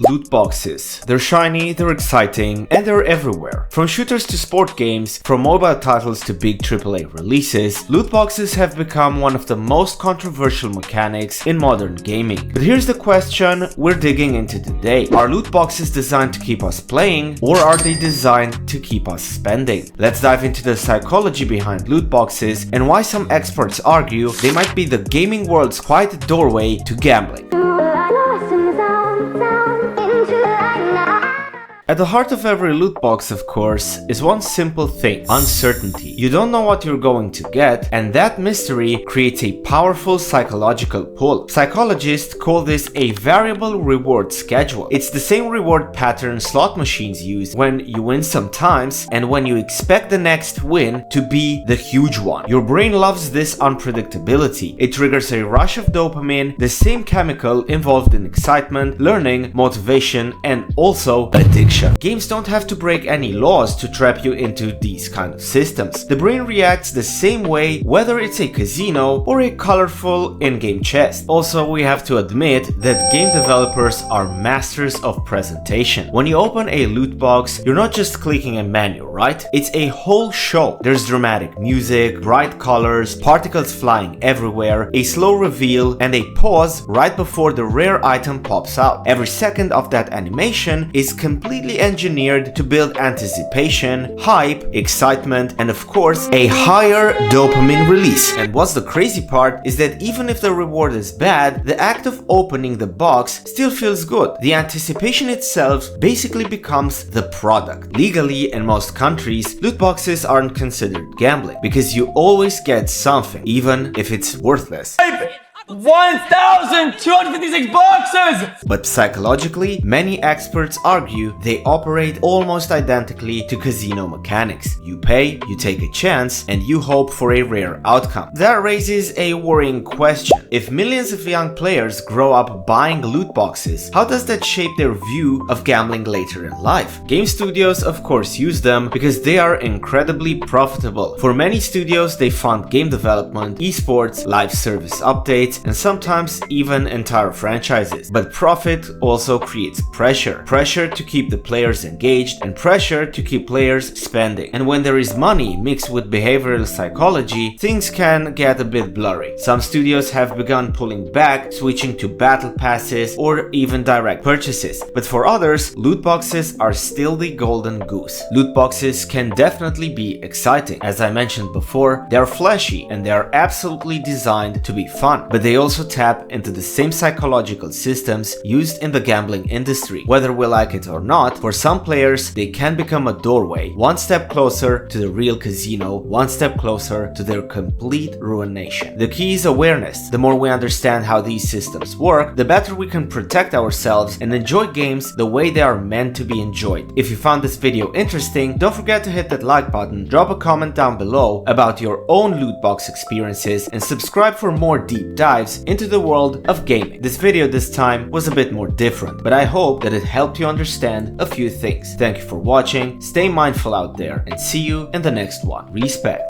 Loot boxes. They're shiny, they're exciting, and they're everywhere. From shooters to sport games, from mobile titles to big AAA releases, loot boxes have become one of the most controversial mechanics in modern gaming. But here's the question we're digging into today. Are loot boxes designed to keep us playing, or are they designed to keep us spending? Let's dive into the psychology behind loot boxes and why some experts argue they might be the gaming world's quiet doorway to gambling. At the heart of every loot box, of course, is one simple thing: uncertainty. You don't know what you're going to get, and that mystery creates a powerful psychological pull. Psychologists call this a variable reward schedule. It's the same reward pattern slot machines use when you win sometimes and when you expect the next win to be the huge one. Your brain loves this unpredictability. It triggers a rush of dopamine, the same chemical involved in excitement, learning, motivation, and also addiction. Games don't have to break any laws to trap you into these kind of systems. The brain reacts the same way whether it's a casino or a colorful in-game chest. Also, we have to admit that game developers are masters of presentation. When you open a loot box, you're not just clicking a menu, right? It's a whole show. There's dramatic music, bright colors, particles flying everywhere, a slow reveal, and a pause right before the rare item pops out. Every second of that animation is completely engineered to build anticipation, hype, excitement, and of course, a higher dopamine release. And what's the crazy part is that even if the reward is bad, the act of opening the box still feels good. The anticipation itself basically becomes the product. Legally, in most countries, loot boxes aren't considered gambling because you always get something, even if it's worthless. 1,256 boxes! But psychologically, many experts argue they operate almost identically to casino mechanics. You pay, you take a chance, and you hope for a rare outcome. That raises a worrying question. If millions of young players grow up buying loot boxes, how does that shape their view of gambling later in life? Game studios, of course, use them because they are incredibly profitable. For many studios, they fund game development, esports, live service updates, and sometimes even entire franchises. But profit also creates pressure. Pressure to keep the players engaged and pressure to keep players spending. And when there is money mixed with behavioral psychology, things can get a bit blurry. Some studios have begun pulling back, switching to battle passes or even direct purchases. But for others, loot boxes are still the golden goose. Loot boxes can definitely be exciting. As I mentioned before, they are flashy and they are absolutely designed to be fun. But they also tap into the same psychological systems used in the gambling industry. Whether we like it or not, for some players, they can become a doorway, one step closer to the real casino, one step closer to their complete ruination. The key is awareness. The more we understand how these systems work, the better we can protect ourselves and enjoy games the way they are meant to be enjoyed. If you found this video interesting, don't forget to hit that like button, drop a comment down below about your own loot box experiences, and subscribe for more deep dives into the world of gaming. This video this time was a bit more different, but I hope that it helped you understand a few things. Thank you for watching, stay mindful out there, and see you in the next one. Respect.